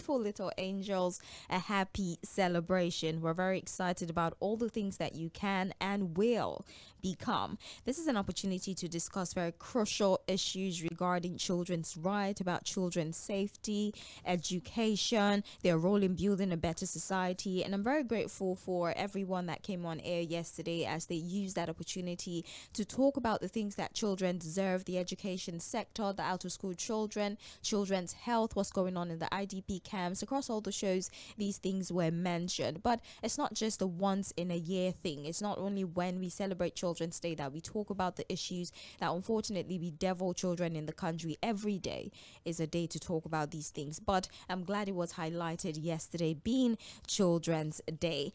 beautiful little angels a happy celebration. We're very excited about all the things that you can and will become. This is an opportunity to discuss very crucial issues regarding children's rights, about children's safety, education, their role in building a better society. And I'm very grateful for everyone that came on air yesterday as they used that opportunity to talk about the things that children deserve, the education sector, the out of school children, children's health, what's going on in the IDP camps. Across all the shows, these things were mentioned. But it's not just a once in a year thing. It's not only when we celebrate Children's Day that we talk about the issues that unfortunately bedevil children in the country. Every day is a day to talk about these things. But I'm glad it was highlighted yesterday being Children's Day.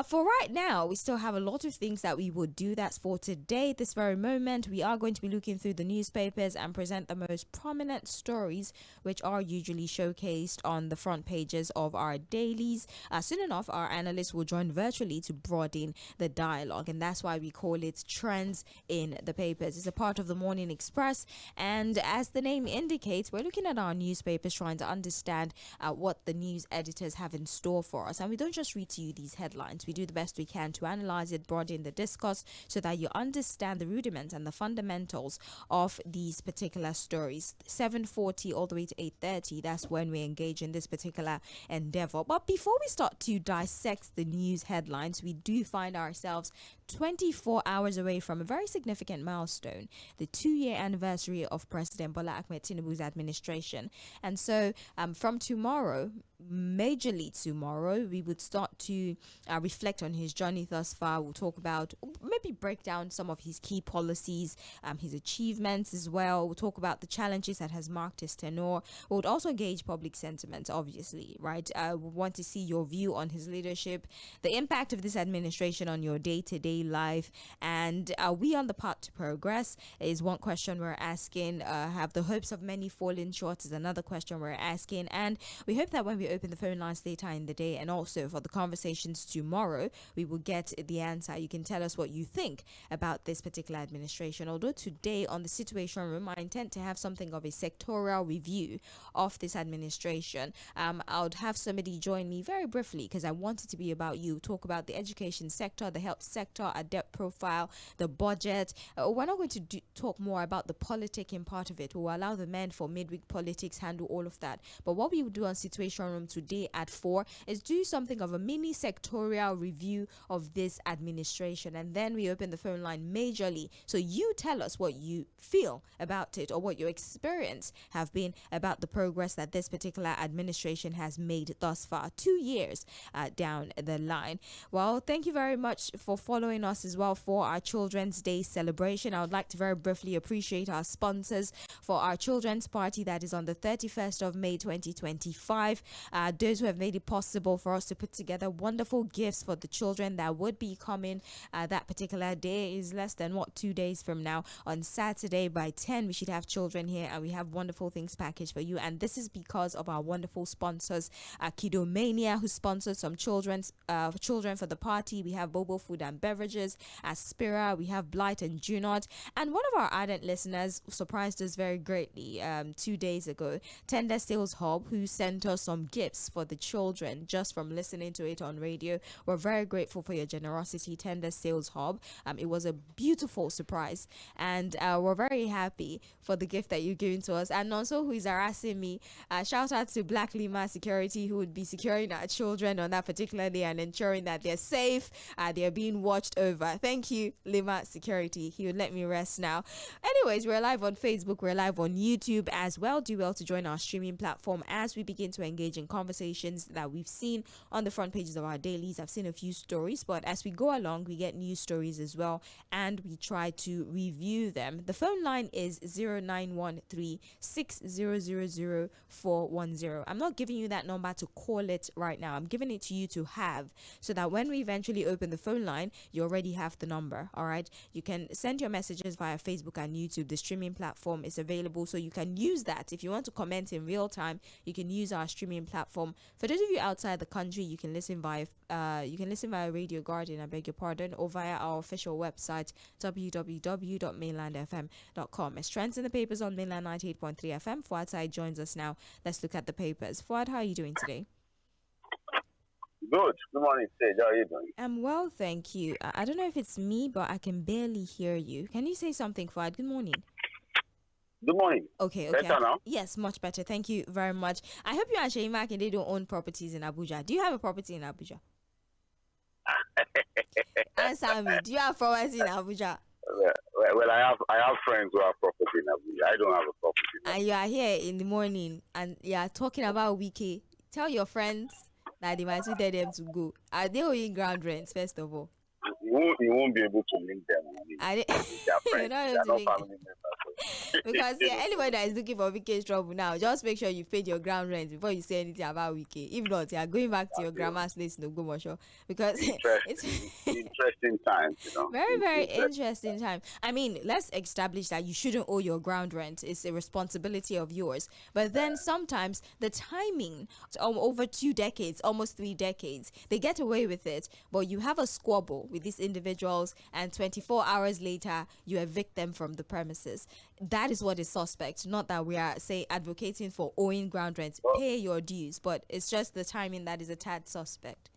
For right now, we still have a lot of things that we would do. That's for today. This very moment, we are going to be looking through the newspapers and present the most prominent stories which are usually showcased on the front pages of our dailies. Soon enough, our analysts will join virtually to broaden the dialogue, and that's why we call it Trends in the Papers. It's a part of the Morning Express, and as the name indicates, we're looking at our newspapers trying to understand what the news editors have in store for us. And we don't just read to you these headlines. We do the best we can to analyze it, broaden the discourse so that you understand the rudiments and the fundamentals of these particular stories. 7:40 all the way to 8:30, that's when we engage in this particular endeavor. But before we start to dissect the news headlines, we do find ourselves 24 hours away from a very significant milestone, the 2-year anniversary of President Bola Ahmed Tinubu's administration. And so from tomorrow, majorly tomorrow, we would start to reflect on his journey thus far. We'll talk about, maybe break down some of his key policies, his achievements as well. We'll talk about the challenges that has marked his tenure. We would also gauge public sentiment, obviously, right? We want to see your view on his leadership, the impact of this administration on your day-to-day life, and are we on the path to progress is one question we're asking. Have the hopes of many fallen short is another question we're asking. And we hope that when we open the phone lines later in the day and also for the conversations tomorrow, we will get the answer. You can tell us what you think about this particular administration. Although today on the Situation Room, I intend to have something of a sectorial review of this administration. I would have somebody join me very briefly because I want it to be about you. Talk about the education sector, the health sector, a debt profile, the budget. We're not going to talk more about the politicking part of it. We'll allow the men for midweek politics handle all of that. But what we will do on Situation Room today at 4 is do something of a mini sectorial review of this administration, and then we open the phone line majorly so you tell us what you feel about it or what your experience have been about the progress that this particular administration has made thus far, 2 years down the line. Well, thank you very much for following us as well for our Children's Day celebration. I would like to very briefly appreciate our sponsors for our children's party that is on the 31st of May 2025. Those who have made it possible for us to put together wonderful gifts for the children that would be coming that particular day is less than 2 days from now. On Saturday by 10 we should have children here and we have wonderful things packaged for you, and this is because of our wonderful sponsors, Kido Mania, who sponsored some children for the party. We have Bobo Food and Beverages, Aspira, we have Blight and Junot, and one of our ardent listeners surprised us very greatly 2 days ago, Tender Sales Hub, who sent us some gifts for the children just from listening to it on radio. We're very grateful for your generosity, Tender Sales Hub. It was a beautiful surprise, and we're very happy for the gift that you're giving to us. And also, who is harassing me, shout out to Black Lima Security, who would be securing our children on that particular day and ensuring that they're safe, they're being watched over. Thank you, Lima Security. He would let me rest now. Anyways, we're live on Facebook, we're live on YouTube as well. Do well to join our streaming platform as we begin to engage in conversations that we've seen on the front pages of our dailies. I've seen a few stories, but as we go along, we get news stories as well, and we try to review them. The phone line is 0913-6000-410. I'm not giving you that number to call it right now. I'm giving it to you to have, so that when we eventually open the phone line, you already have the number. All right, you can send your messages via Facebook and YouTube. The streaming platform is available, so you can use that. If you want to comment in real time, you can use our streaming platform platform. For those of you outside the country, you can listen via Radio Garden, I beg your pardon, or via our official website www.mainlandfm.com. It's trends in the papers on Mainland 98.3 FM. Fᴜʟʟ joins us now. Let's look at the papers. Fᴜʟʟ, how are you doing today? Good. Good morning, Sage. How are you doing? I'm well, thank you. I don't know if it's me, but I can barely hear you. Can you say something, Fᴜʟʟ? Good morning. Good morning. Okay. Better now? Yes, much better. Thank you very much. I hope you and Jᴏɪ S쏘ḷíkè don't own properties in Abuja. Do you have a property in Abuja? Answer me. Do you have property in Abuja? Well, I have friends who have property in Abuja. I don't have a property. And you are here in the morning and you are talking about Wike. Tell your friends that they might tell them to go. Are they owing ground rents, first of all? You won't be able to link them. They're friends. They're not family members. Because anybody that is looking for Wike's trouble now, just make sure you've paid your ground rent before you say anything about Wike. If not, you are going back to your grandma's place in Ogbomosho. Because it's interesting times, Very, very interesting time. I mean, let's establish that you shouldn't owe your ground rent. It's a responsibility of yours. But then sometimes the timing, over 2 decades, almost 3 decades, they get away with it. But you have a squabble with these individuals and 24 hours later, you evict them from the premises. That is what is suspect. Not that we are, say, advocating for owing ground rent. Pay your dues, but it's just the timing that is a tad suspect.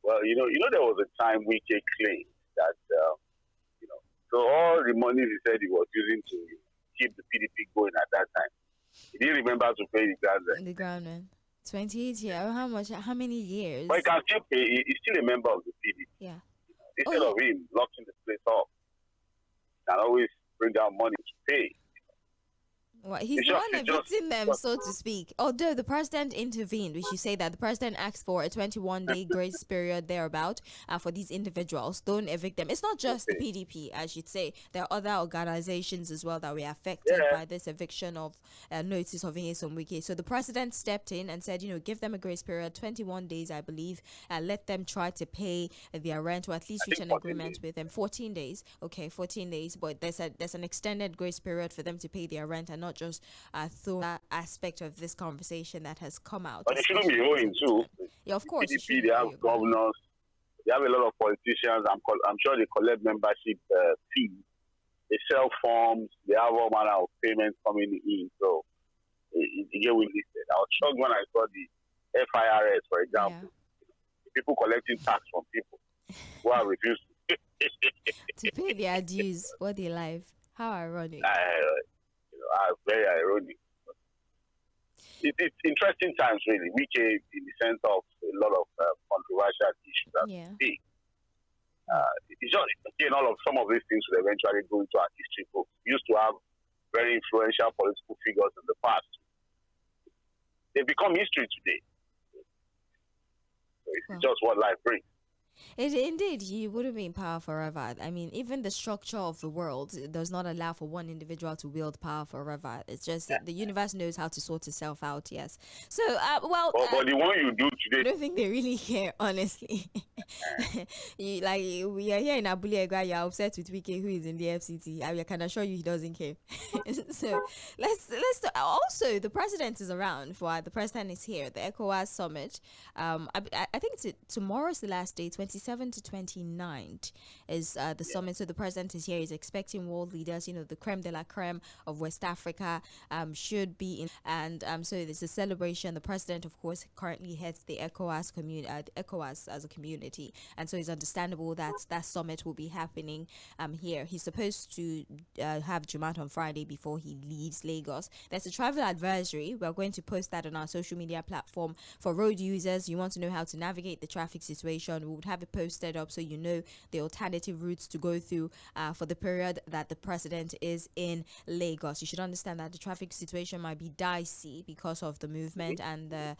Well, there was a time Wike claimed that, so all the money he said he was using to keep the PDP going at that time, he didn't remember to pay the ground rent. The ground rent. 28 years. How much? How many years? But he can still pay. He's still a member of the PDP. Yeah. Instead of him locking the place up, he can always bring out money to pay. Well, he's the one evicting them, so to speak. Although the president intervened, we should say that the president asked for a 21-day grace period thereabout for these individuals. Don't evict them. It's not just the PDP, I should say. There are other organizations as well that were affected by this eviction of notice of Wike. So the president stepped in and said, give them a grace period, 21 days, I believe, and let them try to pay their rent or at least reach an agreement with them. 14 days. Okay, 14 days. But there's an extended grace period for them to pay their rent and not just through that aspect of this conversation that has come out. But they shouldn't be owing too. Yeah, of course. PDP, they have governors, they have a lot of politicians. I'm sure they collect membership fees. They sell forms. They have all manner of payments coming in. So it get listed. I was shocked when I saw the FIRS, for example. The people collecting tax from people who have refused to pay their dues. What they live. How ironic. Very ironic. It's interesting times, really. Wike, in the sense of a lot of controversial issues that we see. It's just, again, some of these things will eventually go into our history books. We used to have very influential political figures in the past. They become history today. So it's just what life brings. Indeed, you wouldn't be in power forever. I mean, even the structure of the world does not allow for one individual to wield power forever. It's just that the universe knows how to sort itself out, yes. So, but the one you do today... I don't think they really care, honestly. We are here in Abule, you're upset with Wike, who is in the FCT. I can assure you he doesn't care. So, let's also, the president is around. The president is here, the ECOWAS summit. I think tomorrow's the last day, 27 to 29th is the summit. So the president is here. He's expecting world leaders, the creme de la creme of West Africa should be in. And so there's a celebration. The president, of course, currently heads the ECOWAS ECOWAS as a community. And so it's understandable that that summit will be happening here. He's supposed to have Jumat on Friday before he leaves Lagos. There's a travel advisory. We're going to post that on our social media platform for road users. You want to know how to navigate the traffic situation. We would have it posted up so you know the alternative routes to go through for the period that the president is in Lagos. You should understand that the traffic situation might be dicey because of the movement and the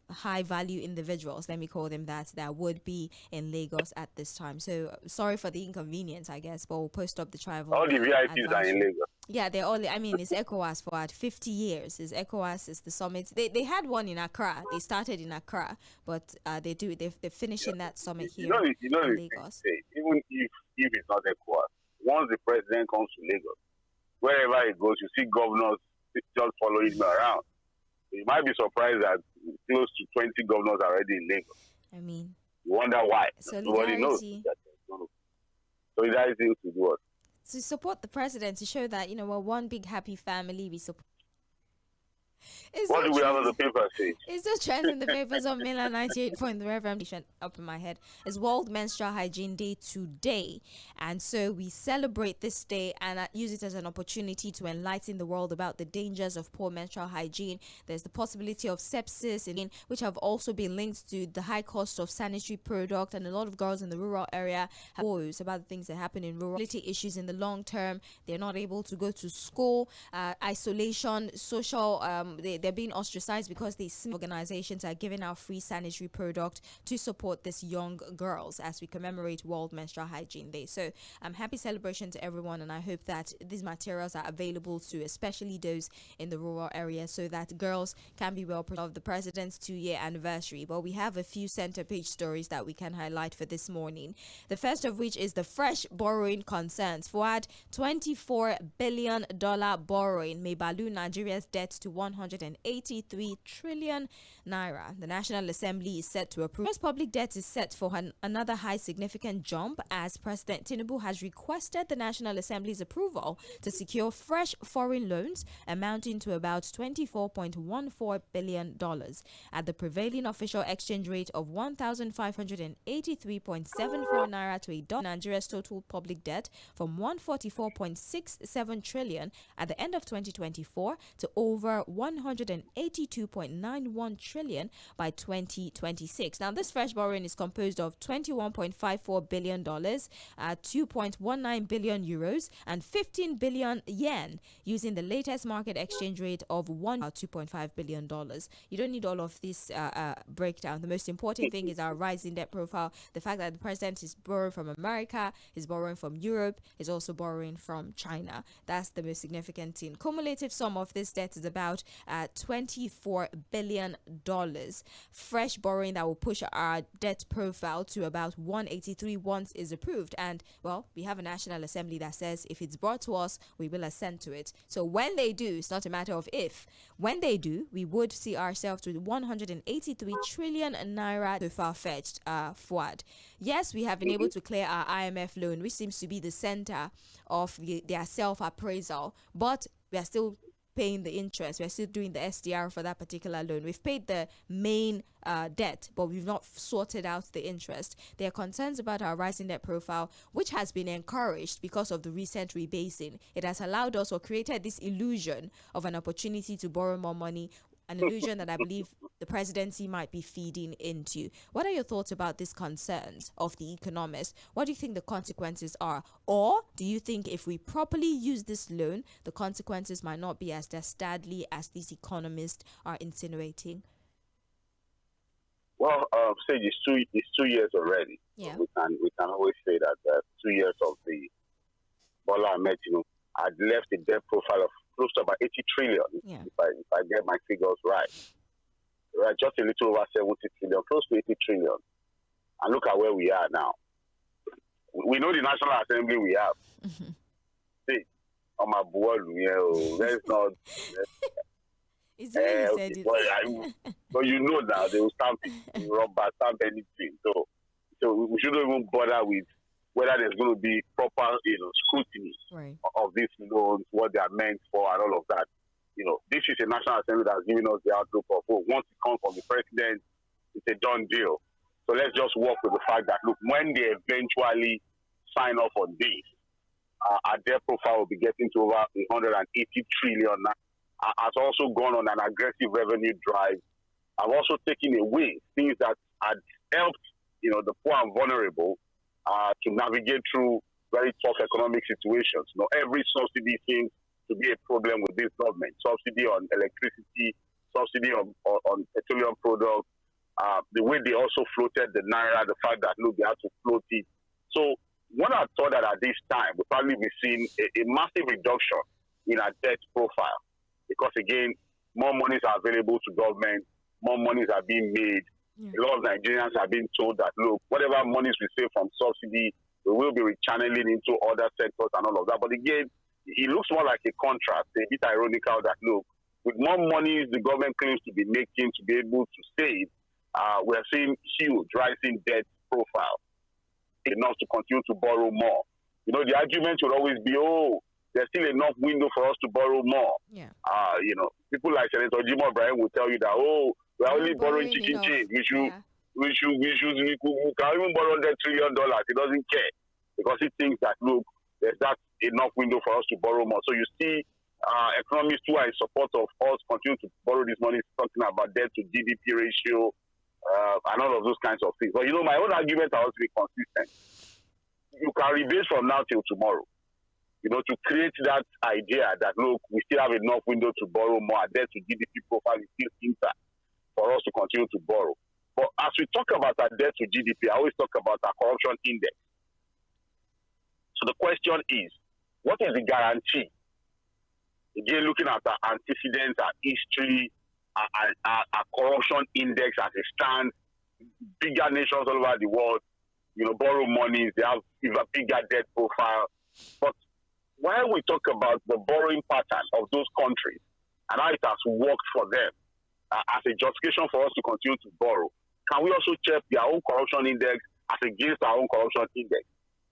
high value individuals, let me call them that would be in Lagos at this time. So sorry for the inconvenience, I guess, but we'll post up the travel. All the VIPs are in Lagos. Yeah, they're all, it's ECOWAS for 50 years. ECOWAS is the summit. They had one in Accra. They started in Accra, but they're finishing that summit here in Lagos. Even if it's not ECOWAS, once the president comes to Lagos, wherever he goes, you see governors just following him around. You might be surprised that close to 20 governors are already in Lagos. I mean, you wonder why. Solidarity. Nobody knows. Solidarity to do what? To support the president, to show that, we're one big happy family. We support. What do we have on the paper say? It's still trending in the papers on Mainland 98.3 up in my head. It's World Menstrual Hygiene Day today. And so we celebrate this day and use it as an opportunity to enlighten the world about the dangers of poor menstrual hygiene. There's the possibility of sepsis, which have also been linked to the high cost of sanitary product. And a lot of girls in the rural area have worries about the things that happen in rural issues in the long term. They're not able to go to school, isolation, social they're being ostracized because these organizations are giving out free sanitary product to support these young girls as we commemorate World Menstrual Hygiene Day. So happy celebration to everyone, and I hope that these materials are available to especially those in the rural areas so that girls can be well protected of the president's 2-year anniversary. But we have a few center page stories that we can highlight for this morning. The first of which is the fresh borrowing concerns. Fouad, $24 billion borrowing may balloon Nigeria's debt to 183 trillion naira. The National Assembly is set to approve. First public debt is set for another high significant jump as President Tinubu has requested the National Assembly's approval to secure fresh foreign loans amounting to about $24.14 billion at the prevailing official exchange rate of 1,583.74 naira to a dollar. Nigeria's total public debt from 144.67 trillion at the end of 2024 to over 182.91 trillion by 2026. Now, this fresh borrowing is composed of $21.54 billion, 2.19 billion euros, and 15 billion yen, using the latest market exchange rate of $2.5 billion. You don't need all of this breakdown. The most important thing is our rising debt profile. The fact that the president is borrowing from America, is borrowing from Europe, is also borrowing from China. That's the most significant thing. Cumulative sum of this debt is about $24 billion. Fresh borrowing that will push our debt profile to about 183 once is approved. And, well, we have a National Assembly that says if it's brought to us, we will assent to it. So when they do, it's not a matter of if. When they do, we would see ourselves with 183 trillion naira to far-fetched, Fouad. Yes, we have been able to clear our IMF loan, which seems to be the center of their self-appraisal, but we are still paying the interest. We're still doing the SDR for that particular loan. We've paid the main debt, but we've not sorted out the interest. There are concerns about our rising debt profile, which has been encouraged because of the recent rebasing. It has allowed us or created this illusion of an opportunity to borrow more money, an illusion that I believe the presidency might be feeding into. What are your thoughts about these concerns of the economists? What do you think the consequences are? Or do you think if we properly use this loan, the consequences might not be as dastardly as these economists are insinuating? Well, Sage, it's 2 years already. Yeah. We can always say that 2 years of the Bola Ahmed, had left a debt profile of close to about 80 trillion, yeah, if I get my figures right. Right, just a little over 70 trillion, close to 80 trillion. And look at where we are now. We know the National Assembly we have. See, on my board, let's not. Is that what you said? But you know now, they will stamp it, stamp anything. So we shouldn't even bother with whether there's going to be proper, scrutiny of these loans, what they are meant for, and all of that. This is a National Assembly that's giving us the outlook of, once it comes from the president, it's a done deal. So let's just work with the fact that, look, when they eventually sign off on this, our debt profile will be getting to over 180 trillion. Has also gone on an aggressive revenue drive. I've also taken away things that had helped, the poor and vulnerable to navigate through very tough economic situations. Every subsidy seems to be a problem with this government. Subsidy on electricity, subsidy on petroleum products, the way they also floated the naira, the fact that, look, they had to float it. So one I thought that at this time, we'll probably be seeing a massive reduction in our debt profile. Because, again, more monies are available to government, more monies are being made. Yeah. A lot of Nigerians are being told that, look, whatever monies we save from subsidy, we will be rechanneling into other sectors and all of that. But again, it looks more like a contrast, a bit ironical that, look, with more money the government claims to be making to be able to save, we're seeing huge rising debt profile, enough to continue to borrow more. You know, the argument would always be, oh, there's still enough window for us to borrow more. Yeah. You know, people like Senator Jimoh Ibrahim will tell you that, oh, we're only borrowing chicken change. We can even borrow $100 trillion. He doesn't care because he thinks that, look, there's that enough window for us to borrow more. So you see, economists who are in support of us continue to borrow this money, talking about debt to GDP ratio, and all of those kinds of things. But you know, my own argument has to be consistent. You can rebase from now till tomorrow, you know, to create that idea that, look, we still have enough window to borrow more. Debt to GDP profile is still intact for us to continue to borrow. But as we talk about our debt to GDP, I always talk about our corruption index. So the question is, what is the guarantee? Again, looking at our antecedents, our history, our corruption index as it stands, bigger nations all over the world, you know, borrow money, they have even bigger debt profile. But while we talk about the borrowing pattern of those countries and how it has worked for them as a justification for us to continue to borrow, can we also check their own corruption index as against our own corruption index?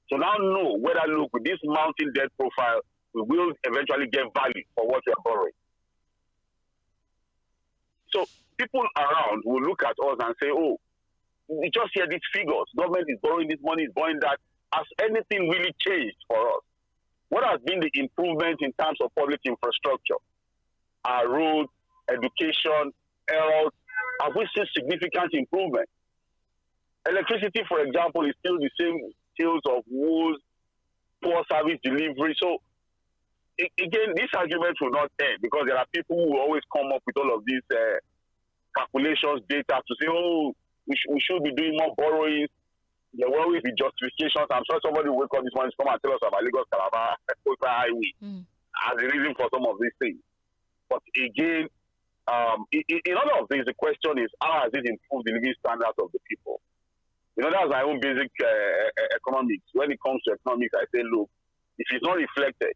So now know whether, look, with this mounting debt profile, we will eventually get value for what we are borrowing. So people around will look at us and say, oh, we just hear these figures. Government is borrowing this money, is borrowing that. Has anything really changed for us? What has been the improvement in terms of public infrastructure? Our roads, education, health, have we seen significant improvement? Electricity, for example, is still the same sales of woes, poor service delivery. So, again, this argument will not end because there are people who will always come up with all of these calculations, data to say, oh, we should be doing more borrowing. There will always be justifications. I'm sure somebody will wake up this morning to come and tell us about Lagos Calabar highway as the reason for some of these things. But again, in all of this, the question is, how has it improved the living standards of the people? You know, that's my own basic economics. When it comes to economics, I say, look, if it's not reflected,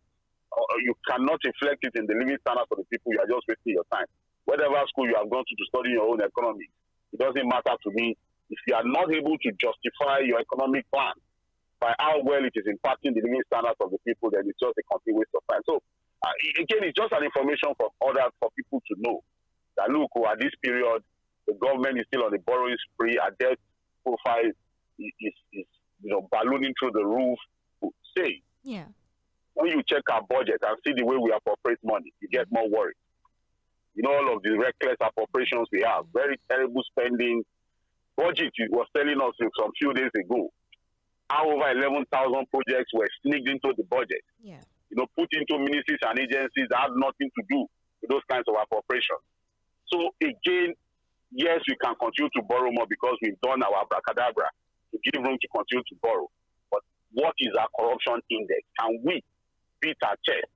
or you cannot reflect it in the living standards of the people, you are just wasting your time. Whatever school you have gone to study your own economics, it doesn't matter to me. If you are not able to justify your economic plan by how well it is impacting the living standards of the people, then it's just a complete waste of time. So, again, it's just an information for others, for people to know that, look, at this period, the government is still on the borrowing spree. Our debt profile is ballooning through the roof. Say, when you check our budget and see the way we appropriate money, you get more worried. You know, all of the reckless appropriations we have, very terrible spending. Budget was telling us some few days ago how over 11,000 projects were sneaked into the budget. You know, put into ministries and agencies that have nothing to do with those kinds of appropriations. So again, yes, we can continue to borrow more because we've done our abracadabra to give room to continue to borrow. But what is our corruption index? Can we beat our chest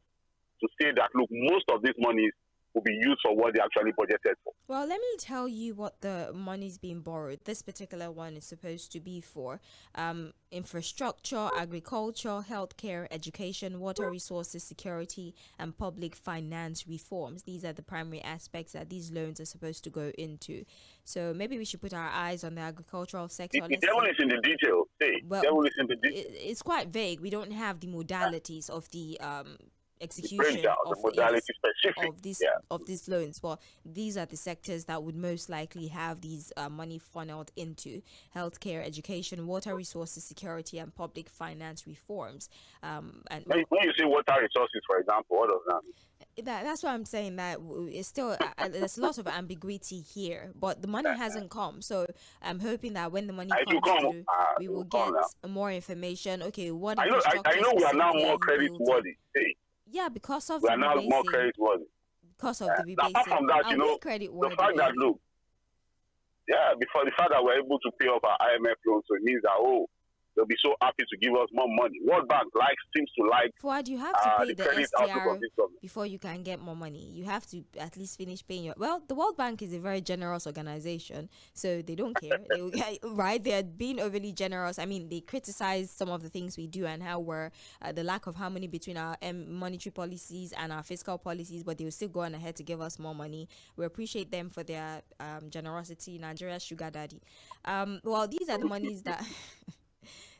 to say that, look, most of these monies will be used for what they actually budgeted for? Well, let me tell you what the money is being borrowed. This particular one is supposed to be for infrastructure, agriculture, healthcare, education, water resources, security, and public finance reforms. These are the primary aspects that these loans are supposed to go into. So maybe we should put our eyes on the agricultural sector. The devil is in the detail. Devil is in the detail. It's quite vague. We don't have the modalities of the execution of these loans. Well, these are the sectors that would most likely have these money funneled into: healthcare, education, water resources, security, and public finance reforms. And when you say water resources, for example, what does that mean? That's why I'm saying that it's still there's a lot of ambiguity here, but the money hasn't come. So I'm hoping that when the money comes through, we will get more information. Okay, what I know we are now more credit worthy. Yeah, because of we are now more credit worthy. Because of the rebasing. Apart from that, you know, the fact that, look, before the fact that we're able to pay off our IMF loans, so it means that, they'll be so happy to give us more money. World Bank seems to like. Fuad, you have to pay the credit outlook STR of this government before you can get more money. You have to at least finish paying your. Well, the World Bank is a very generous organization, so they don't care. Right? They're being overly generous. I mean, they criticize some of the things we do and how we're the lack of harmony between our monetary policies and our fiscal policies, but they will still go on ahead to give us more money. We appreciate them for their generosity. Nigeria's sugar daddy. Well, these are the monies that.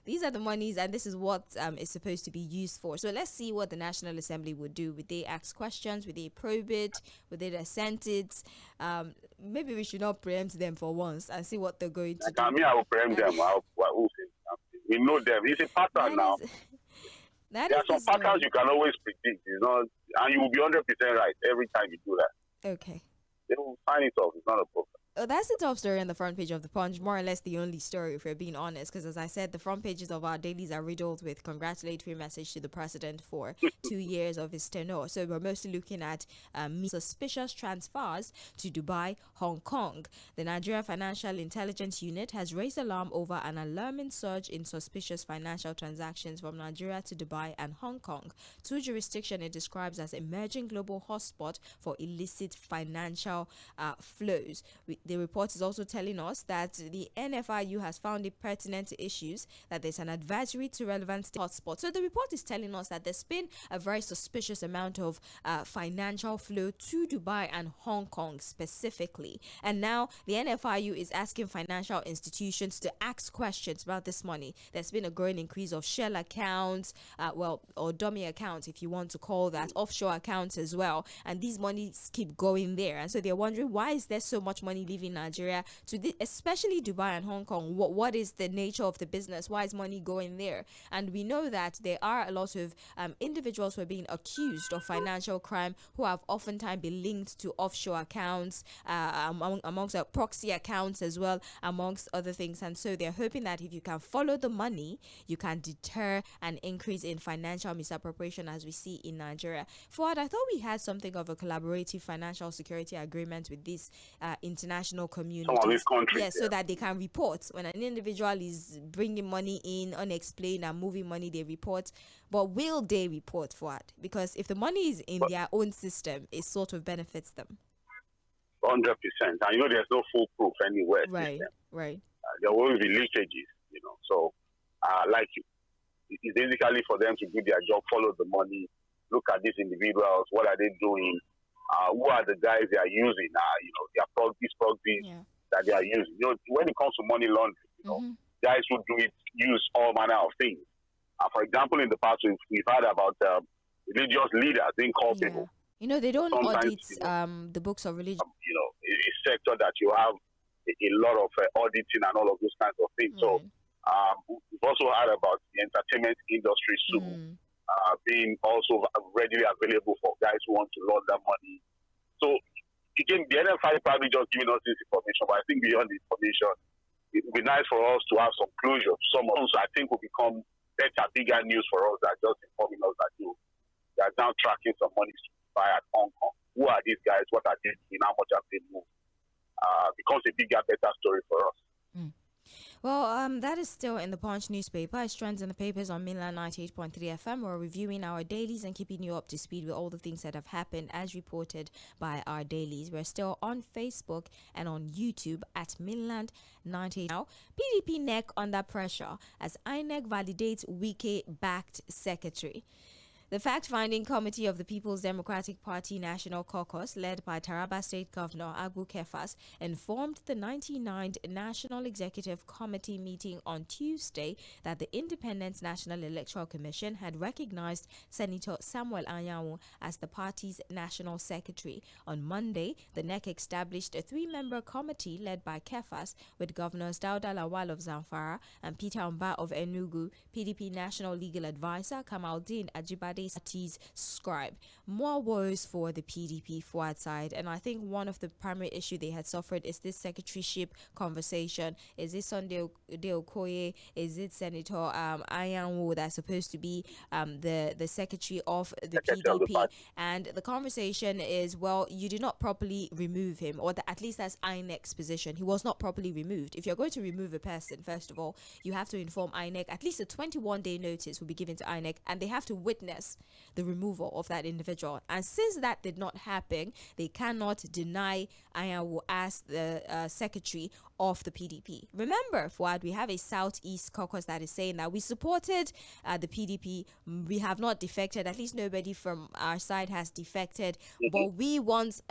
These are the monies, and this is what is supposed to be used for. So let's see what the National Assembly would do. Would they ask questions? Would they probe it? Would they dissent it? Maybe we should not preempt them for once and see what they're going to do. I mean, I will preempt them. We know them. It's a pattern now. There are some patterns you can always predict. It's not, and you will be 100% right every time you do that. Okay. They will sign it off. It's not a problem. That's the top story on the front page of the Punch, more or less the only story, if we're being honest, because as I said, the front pages of our dailies are riddled with congratulatory message to the president for 2 years of his tenure. So we're mostly looking at suspicious transfers to Dubai, Hong Kong. The Nigeria Financial Intelligence Unit has raised alarm over an alarming surge in suspicious financial transactions from Nigeria to Dubai and Hong Kong, two jurisdictions it describes as emerging global hotspot for illicit financial flows. The report is also telling us that the NFIU has found it pertinent to issues, that there's an advisory to relevant hotspots. So the report is telling us that there's been a very suspicious amount of financial flow to Dubai and Hong Kong specifically. And now the NFIU is asking financial institutions to ask questions about this money. There's been a growing increase of shell accounts, or dummy accounts, if you want to call that, offshore accounts as well. And these monies keep going there. And so they're wondering, why is there so much money leaving Nigeria to especially Dubai and Hong Kong? What is the nature of the business? Why is money going there? And we know that there are a lot of individuals who are being accused of financial crime who have oftentimes been linked to offshore accounts, amongst proxy accounts as well, amongst other things. And so they're hoping that if you can follow the money, you can deter an increase in financial misappropriation as we see in Nigeria. Fouad, I thought we had something of a collaborative financial security agreement with this international community. Some of these countries, yes, so that they can report when an individual is bringing money in unexplained and moving money, they report. But will they report for it? Because if the money is in their own system, it sort of benefits them. 100%. And there's no foolproof anywhere. Right, right. There will always be leakages, So, it's basically for them to do their job, follow the money, look at these individuals, what are they doing, who are the guys they are using, their proxies that they are using. When it comes to money laundering, guys who do it use all manner of things. For example, in the past, we've heard about religious leaders being called people. They don't audit the books of religion. A sector that you have a lot of auditing and all of those kinds of things. So we've also heard about the entertainment industry soon being also readily available for guys who want to launder money. So again, the NFI probably just giving us this information, but I think beyond the information, it would be nice for us to have some closure. Some of us, I think, will become better, bigger news for us than just informing us that they are now tracking some money to buy at Hong Kong. Who are these guys? What are they doing? How much have they moved? Becomes a bigger, better story for us. Well, that is still in the Punch newspaper. It's trends in the papers on Mainland 98.3 FM. We're reviewing our dailies and keeping you up to speed with all the things that have happened as reported by our dailies. We're still on Facebook and on YouTube at Mainland 98. Now, PDP neck under pressure as INEC validates Wike-backed secretary. The fact-finding committee of the People's Democratic Party National Caucus, led by Taraba State Governor Agbu Kefas, informed the 99th National Executive Committee meeting on Tuesday that the Independent National Electoral Commission had recognized Senator Samuel Anyanwu as the party's national secretary. On Monday, the NEC established a 3-member committee led by Kefas, with Governors Dauda Lawal of Zamfara and Peter Mba of Enugu, PDP National Legal Advisor Kamaldeen Ajibade party's scribe. More woes for the PDP Fuad side, and I think one of the primary issue they had suffered is this secretaryship conversation. Is it Sunday Okoye? Is it Senator Ayanwu that's supposed to be the secretary of the PDP? And the conversation is, well, you did not properly remove him, or at least that's INEC's position. He was not properly removed. If you're going to remove a person, first of all, you have to inform INEC. At least a 21-day notice will be given to INEC, and they have to witness the removal of that individual. And since that did not happen, they cannot deny Ayanwu as the secretary of the PDP. Remember, Fuad, we have a Southeast caucus that is saying that we supported the PDP. We have not defected. At least nobody from our side has defected. But we want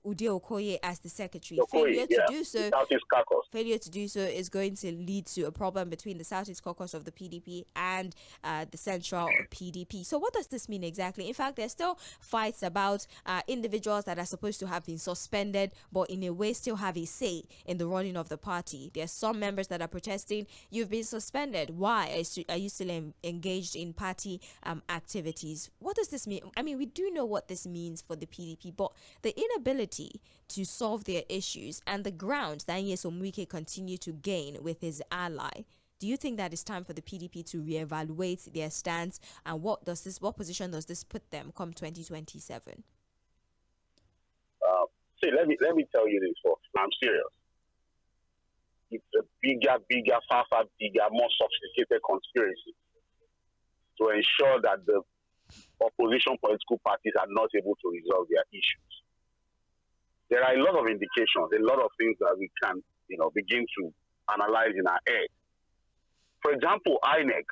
Ude Okoye as the secretary. Failure to do so is going to lead to a problem between the Southeast caucus of the PDP and the Central PDP. So what does this mean exactly? In fact, there's still fights about individuals that are supposed to have been suspended, but in a way still have a say in the running of the party. There are some members that are protesting, you've been suspended. Why are you still engaged in party activities? What does this mean? I mean, we do know what this means for the PDP, but the inability to solve their issues and the ground that Nyesom continue to gain with his ally. Do you think that it's time for the PDP to reevaluate their stance, and what position does this put them come 2027? See, let me tell you this folks. I'm serious. It's a bigger, far bigger, more sophisticated conspiracy to ensure that the opposition political parties are not able to resolve their issues. There are a lot of indications, a lot of things that we can, begin to analyze in our head. For example, INEC.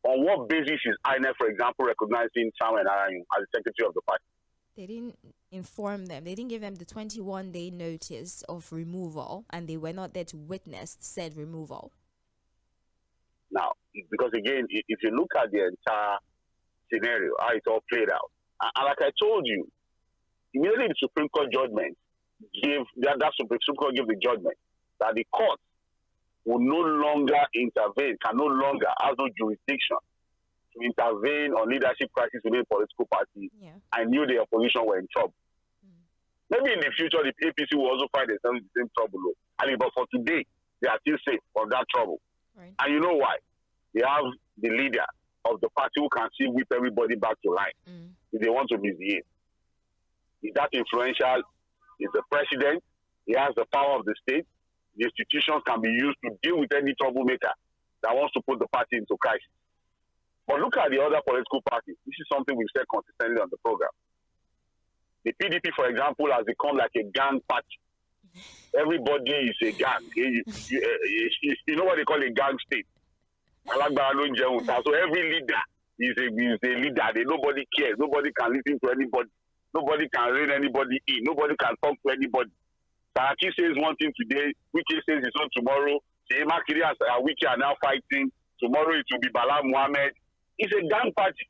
On what basis is INEC, for example, recognizing Samuel Ayanwu as the secretary of the party? They didn't inform them. They didn't give them the 21-day notice of removal, and they were not there to witness said removal. Now, because again, if you look at the entire scenario, how it all played out, and like I told you, immediately the Supreme Court judgment Supreme Court gave the judgment that the court will no longer intervene, can no longer have no jurisdiction to intervene on leadership crisis within a political party. Yeah. I knew the opposition were in trouble. Maybe in the future the APC will also find themselves in the same trouble. But for today, they are still safe from that trouble. Right. And you know why? They have the leader of the party who can still whip everybody back to line if they want to misbehave. Is that influential? Is the president. He has the power of the state. The institutions can be used to deal with any troublemaker that wants to put the party into crisis. But look at the other political parties. This is something we've said consistently on the program. The PDP, for example, has become like a gang party. Everybody is a gang. You know what they call a gang state. So every leader is a leader. Nobody cares. Nobody can listen to anybody. Nobody can rein anybody in. Nobody can talk to anybody. Saraki says one thing today, Wiki says his own tomorrow. Makiri and Wiki are now fighting. Tomorrow it will be Bala Muhammad. It's a gang party.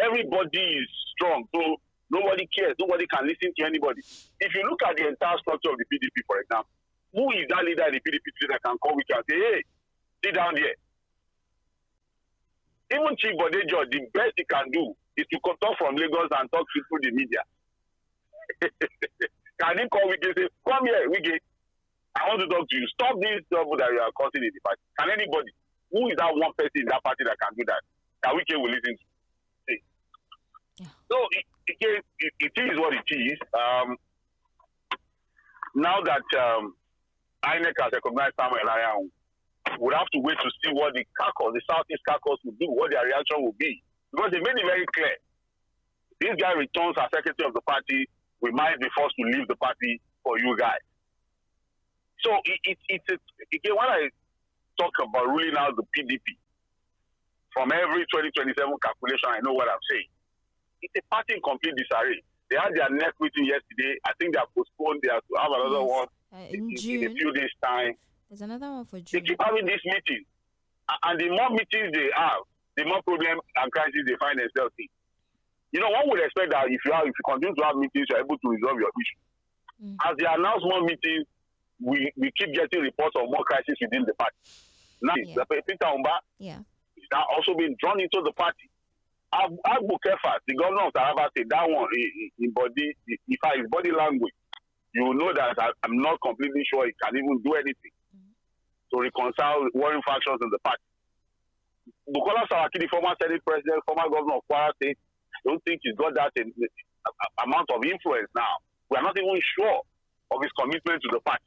Everybody is strong, so nobody cares. Nobody can listen to anybody. If you look at the entire structure of the PDP, for example, who is that leader in the PDP that can call Wiki and say, hey, sit down here? Even Chief Bodejo, the best he can do is to talk from Lagos and talk through the media. Can he call Wiki and say, come here, Wiki, I want to talk to you. Stop this trouble that you are causing in the party. Can anybody? Who is that one person in that party that can do that? That Wiki will listen to? See. Yeah. So it is what it is. Now that INEC has recognized Samuel Ayanwu, we'll have to wait to see what the Southeast caucus will do, what their reaction will be. Because they made it very clear. This guy returns as secretary of the party, we might be forced to leave the party for you guys. So again, when I talk about ruling out the PDP, from every 2027 calculation, I know what I'm saying. It's a party in complete disarray. They had their next meeting yesterday. I think they have postponed. They have to have another one in a few days' time. There's another one for June. They keep having this meeting. And the more meetings they have, the more problems and crises they find themselves in. One would expect that if you continue to have meetings, you're able to resolve your issue. As they announce more meetings, we keep getting reports of more crises within the party. Now, Peter Umba is now also being drawn into the party. Kefa, the governor of Taraba State, that one, in body language, you will know that I'm not completely sure he can even do anything to reconcile warring factions in the party. Bukola Saraki, the former Senate president, former governor of Kwara State, I don't think he's got that amount of influence now. We are not even sure of his commitment to the party.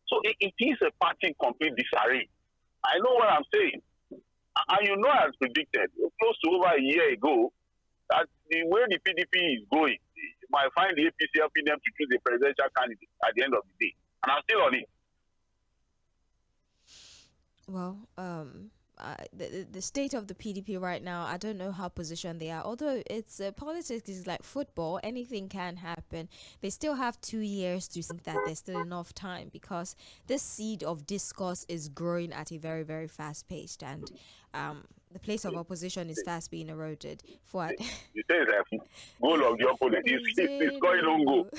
So it is a party in complete disarray. I know what I'm saying. And you know, as predicted, close to over a year ago, that the way the PDP is going, you might find the APC helping them to choose a presidential candidate at the end of the day. And I'm still on it. Well, the state of the PDP right now, I don't know how positioned they are. Although it's politics is like football, anything can happen. They still have 2 years to think that there's still enough time, because this seed of discourse is growing at a very, very fast pace, and the place of opposition is fast being eroded. Fouad. You say that goal of the opponent is going on goal.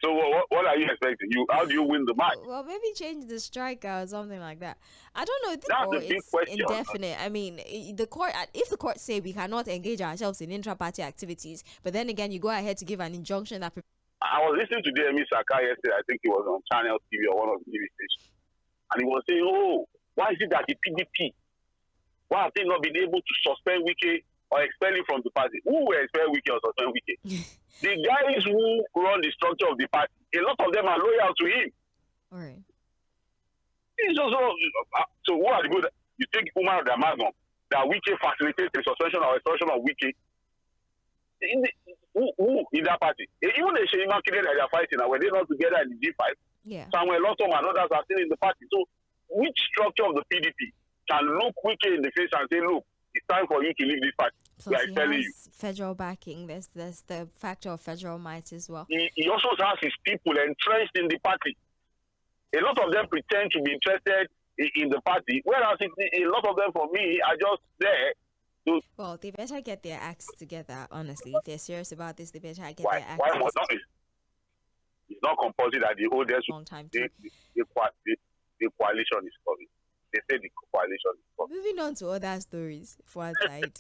So what are you expecting? How do you win the match? Well, maybe change the striker or something like that. I don't know. That's the big question. Indefinite. I mean, the court. If the court say we cannot engage ourselves in intra-party activities, but then again, you go ahead to give an injunction that. I was listening to Jᴏɪᴜ S쏘Äᴇ yesterday. I think he was on Channel TV or one of the TV stations, and he was saying, "Oh, why is it that the PDP? Why have they not been able to suspend Wike or expel him from the party? Who will expel Wike or suspend Wike? The guys who run the structure of the party, a lot of them are loyal to him. All right. So who are the good? You think Umar Damagom, that Wike facilitates the suspension or expulsion of Wike? Who in that party? Even the ᴏᴜᴜ that they are fighting, were they not together in the G5? Yeah. Samuel Lottom and others are still in the party. So which structure of the PDP can look Wike in the face and say, look, it's time for you to leave this party? Plus he has federal backing. There's the factor of federal might as well. He also has his people entrenched in the party. A lot of them pretend to be interested in the party, whereas a lot of them, for me, are just there. Well, they better get their acts together, honestly. If they're serious about this, they better get their acts together. It's not compulsory that the oldest long time the coalition is coming. They say the coalition is coming. Moving on to other stories for our side.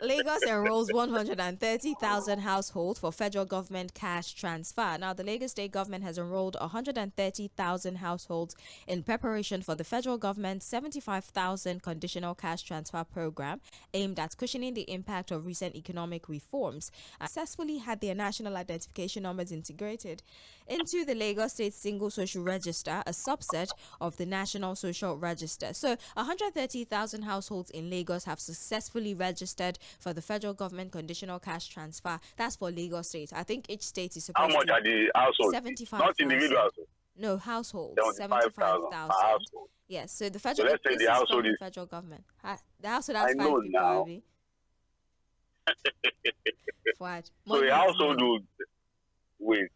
Lagos enrolls 130,000 households for federal government cash transfer. Now, the Lagos state government has enrolled 130,000 households in preparation for the federal government's 75,000 conditional cash transfer program aimed at cushioning the impact of recent economic reforms. Successfully had their national identification numbers integrated into the Lagos State Single Social Register, a subset of the National Social Register. So 130,000 households in Lagos have successfully registered for the federal government conditional cash transfer. That's for Lagos State. I think each state is supposed to... How much are the households? 75,000. Not individuals. No, households. 75,000. Household. Yes, so the federal... So let's say the household is... The federal government. The household has 5 people, now. What? So the household will... Wait,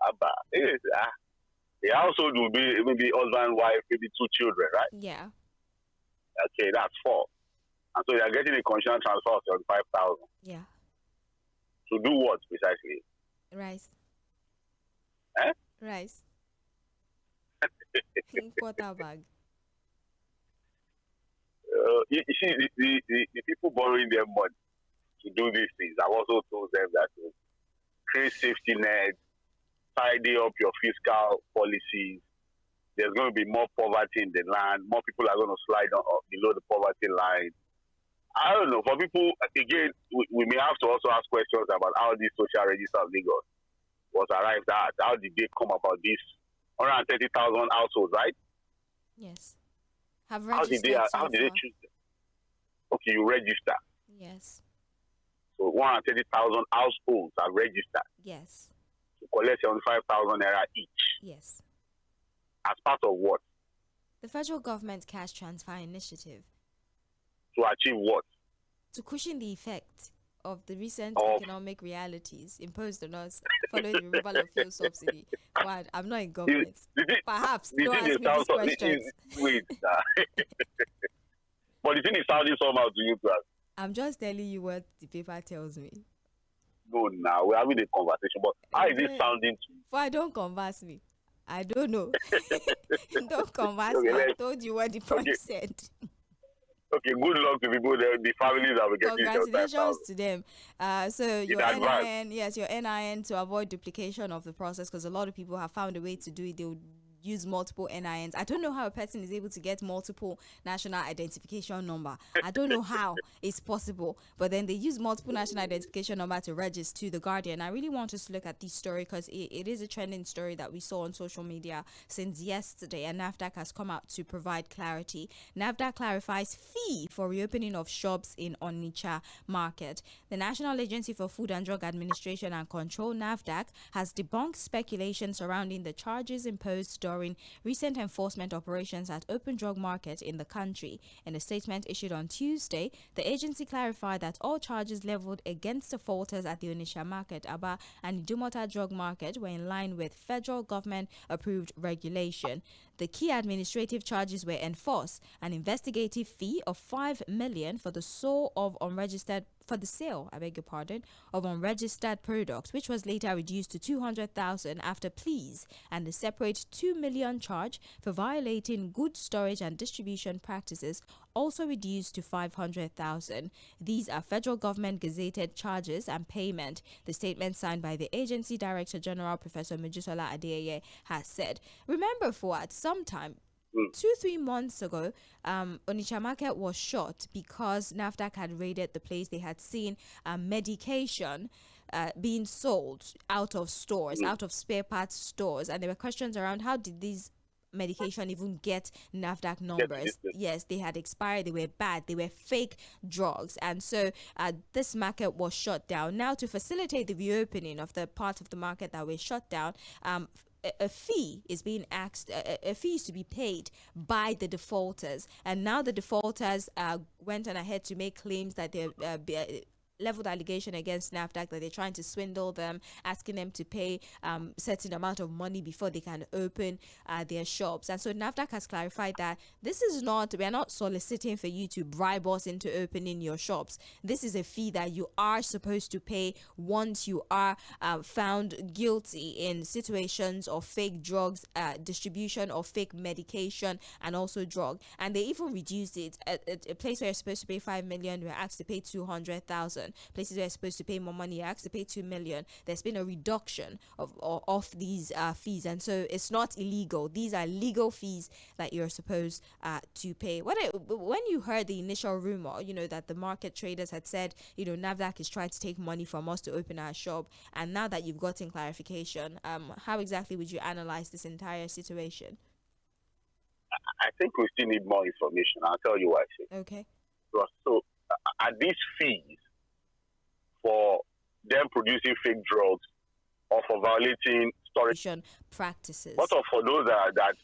Abba. The household will be maybe husband, wife, maybe 2 children, right? Yeah. Okay, that's 4. And so they are getting a conditional transfer of 75,000. Yeah. To do what precisely? Rice. Eh? Rice. Quarter bag. You see, the people borrowing their money to do these things, I've also told them that to create safety nets, tidy up your fiscal policies. There's going to be more poverty in the land. More people are going to slide below the poverty line. I don't know. For people, again, we may have to also ask questions about how this social register of Lagos was arrived at. How did they come about this 130,000 households, right? Yes. How did they choose them? Okay, you register. Yes. So 130,000 households are registered. Yes. To collect 75,000 naira each. Yes. As part of what? The federal government cash transfer initiative. To achieve what? To cushion the effect of the recent economic realities imposed on us following the removal of fuel subsidy. Well, I'm not in government. Perhaps don't ask me these questions. Wait. But the thing is sounding somehow to you, class. I'm just telling you what the paper tells me. No, now we're having a conversation. But how is it sounding to you? Why don't converse me? I don't know. Don't converse me. I told you what the point said. Okay, good luck to people, the families that will get this. Congratulations to them. So your NIN, yes, your NIN to avoid duplication of the process, because a lot of people have found a way to do it. They'll use multiple NINs. I don't know how a person is able to get multiple national identification number. I don't know how it's possible, but then they use multiple national identification number to register to The Guardian. I really want us to look at this story because it is a trending story that we saw on social media since yesterday, and NAFDAC has come out to provide clarity. NAFDAC clarifies fee for reopening of shops in Onitsha market. The National Agency for Food and Drug Administration and Control, NAFDAC, has debunked speculation surrounding the charges imposed during recent enforcement operations at open drug market in the country. In a statement issued on Tuesday, the agency clarified that all charges leveled against the defaulters at the Onitsha market, Aba, and Idumota drug market were in line with federal government approved regulation. The key administrative charges were enforced: an investigative fee of 5 million for the sale of unregistered of unregistered products, which was later reduced to 200,000 after pleas, and a separate 2 million charge for violating good storage and distribution practices, also reduced to 500,000. These are federal government gazetted charges and payment. The statement signed by the agency Director General Professor Mojisola Adeyeye has said. Remember, for at some time 2-3 months ago, Onitsha market was shut because NAFDAC had raided the place. They had seen medication being sold out of stores, out of spare parts stores, and there were questions around how did these medication even get NAFDAC numbers. Yes, they had expired, they were bad, they were fake drugs, and so this market was shut down. Now, to facilitate the reopening of the part of the market that was shut down, a fee is being asked, a fee is to be paid by the defaulters, and now the defaulters went on ahead to make claims that they're leveled allegation against NAFDAC that they're trying to swindle them, asking them to pay certain amount of money before they can open their shops. And so NAFDAC has clarified that this is not, we are not soliciting for you to bribe us into opening your shops. This is a fee that you are supposed to pay once you are found guilty in situations of fake drugs, distribution of fake medication, and also drug. And they even reduced it at a place where you're supposed to pay 5 million, we're asked to pay 200,000. Places where you're supposed to pay more money, you're asked to pay 2 million. There's been a reduction of these fees, and so it's not illegal. These are legal fees that you're supposed to pay. When you heard the initial rumor, that the market traders had said, NAFDAC is trying to take money from us to open our shop, and now that you've gotten clarification, how exactly would you analyze this entire situation? I think we still need more information. I'll tell you why. Okay. So are these fees for them producing fake drugs or for violating storage practices? What of for those that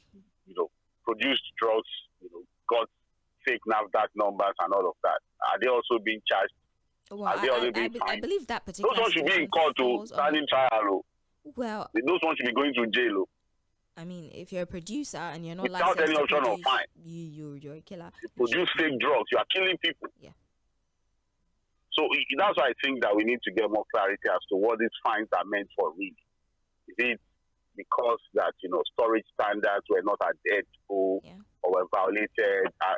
produced drugs, got fake NAFDAC numbers and all of that? Are they also being charged? Well, I believe that particular. Those ones should be in court to stand in trial. Well, those ones should be going to jail. I mean, if you're a producer and you're not without any option of fine, you're a killer. You produce fake drugs, you are killing people. Yeah. So that's why I think that we need to get more clarity as to what these fines are meant for really. Is it because that, storage standards were not adhered to or were violated?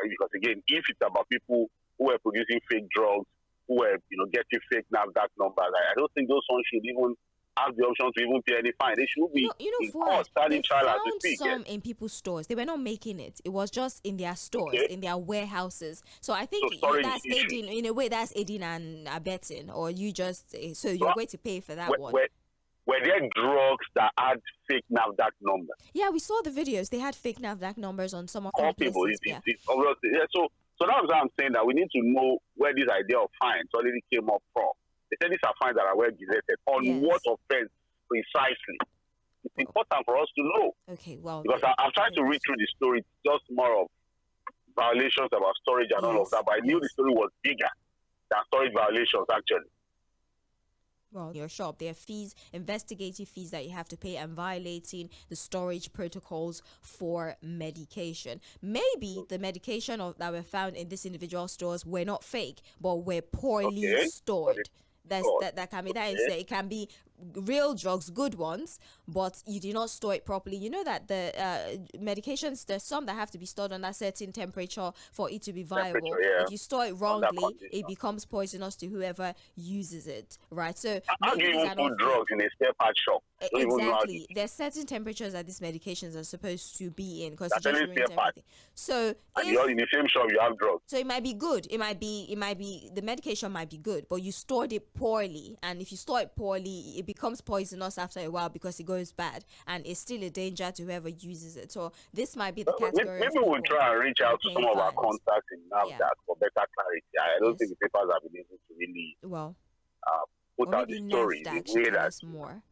Because again, if it's about people who were producing fake drugs, who were, getting fake NAFDAC numbers, I don't think those ones should even have the option to even pay any fine. They should be in court, standing trial as we speak. Some in people's stores. They were not making it. It was just in their stores, in their warehouses. So I think that's aiding, in a way, that's aiding and abetting. Or you just, so you're going to pay for that one. Were there drugs that had fake NAFDAC numbers? Yeah, we saw the videos. They had fake NAFDAC numbers on some of the places. So that's why I'm saying that we need to know where this idea of fines already came up from. They said these are fines that are well gazetted. On what offense precisely? It's important for us to know. Okay, well. Because I've tried to read through the story. It's just more of violations about storage and all of that. But I knew the story was bigger than storage violations, actually. Well, your shop, there are fees, investigative fees that you have to pay, and violating the storage protocols for medication. Maybe the medication that were found in this individual stores were not fake, but were poorly stored. That can be it can be real drugs, good ones, but you did not store it properly. You know that the medications, there's some that have to be stored on a certain temperature for it to be viable. If you store it wrongly, it becomes poisonous to whoever uses it, right? So how do you even put drugs in a spare part shop? Exactly. There's certain temperatures that these medications are supposed to be in, because it just ruins everything. So and you're in the same shop, you have drugs. So it might be good. It might be the medication might be good, but you stored it poorly. And if you store it poorly, it becomes poisonous after a while because it goes bad, and it's still a danger to whoever uses it. So this might be the category. Maybe we'll try and reach out to some of our contacts in NAFDAC for better clarity. I don't think the papers have been able to really put out the story. Tell us more.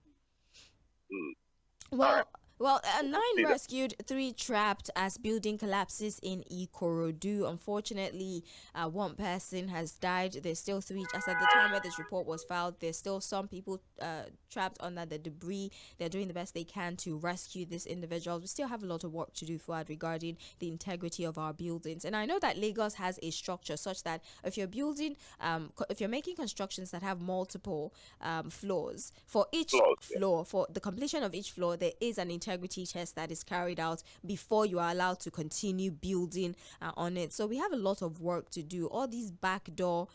Well, 9 rescued, 3 trapped as building collapses in Ikorodu. Unfortunately, 1 person has died. There's still 3. As at the time where this report was filed, there's still some people trapped under the debris. They're doing the best they can to rescue these individuals. We still have a lot of work to do, Fuad, regarding the integrity of our buildings. And I know that Lagos has a structure such that if you're building, if you're making constructions that have multiple floors, for each floor, for the completion of each floor, there is an integrity test that is carried out before you are allowed to continue building on it. So we have a lot of work to do. All these backdoor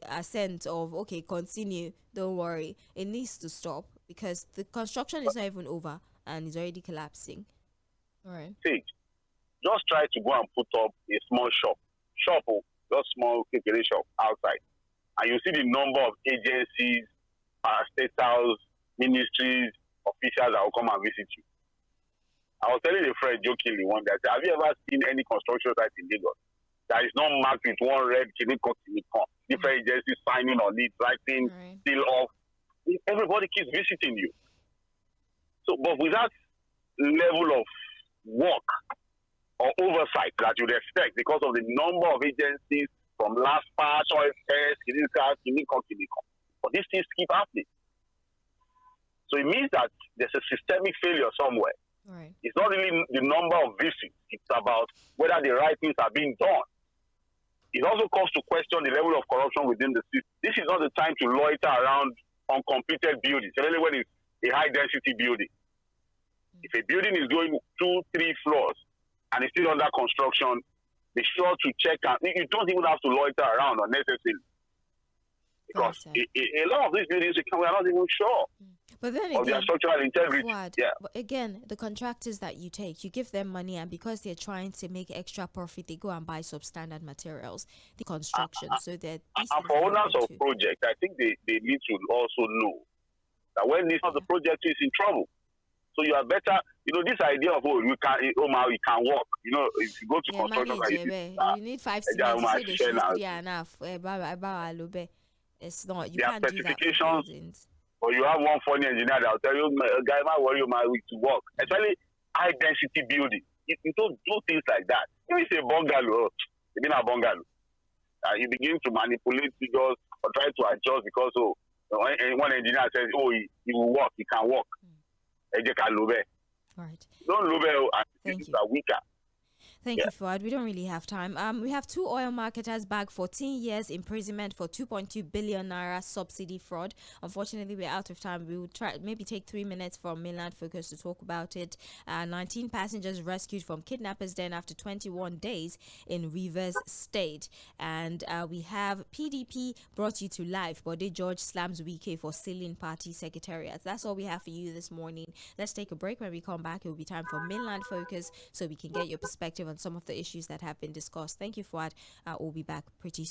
assent of continue, don't worry, it needs to stop, because the construction is not even over and it's already collapsing. All right. See, just try to go and put up a small shop, just small Tğᴇ shop outside, and you see the number of agencies, parastatals, ministries, officials that will come and visit you. I was telling a friend jokingly one day, have you ever seen any construction site in Lagos that is not marked with one red different agencies signing on it, writing, seal off? Everybody keeps visiting you. So, but with that level of work or oversight that you'd expect because of the number of agencies from last part, OFS, but these things keep happening. So it means that there's a systemic failure somewhere. Right. It's not really the number of visits. It's about whether the right things are being done. It also calls to question the level of corruption within the system. This is not the time to loiter around uncompleted buildings, especially when it's a high-density building. If a building is going 2, 3 floors and it's still under construction, be sure to check. You don't even have to loiter around unnecessarily. Because a lot of these buildings, we are not even sure. But then of their structural integrity. But again, the contractors that you take, you give them money, and because they're trying to make extra profit, they go and buy substandard materials, the construction. So that and for owners of projects, I think they need to also know that when this the project is in trouble, so you are better. This idea of you can work. If you go to construction, you need 5 cements. You say they should enough. It's not. You can't do that. Or you have one funny engineer that will tell you, guy, my worry, my week to work. Especially high density building. You don't do things like that. If it's a bungalow, it's been a bungalow. You begin to manipulate figures or try to adjust because one engineer says, he will work, he can work. Right. Don't lube and things are weaker. Thank you, Fuad. We don't really have time. We have 2 oil marketers bagged 14 years imprisonment for 2.2 billion naira subsidy fraud. Unfortunately, we're out of time. We will try maybe take 3 minutes from Mainland Focus to talk about it. 19 passengers rescued from kidnappers' den after 21 days in Rivers State. And we have PDP brought you to life. Bode George slams Wike for sealing party secretariats. That's all we have for you this morning. Let's take a break. When we come back, it will be time for Mainland Focus so we can get your perspective on some of the issues that have been discussed. Thank you, Fuad. We'll be back pretty soon.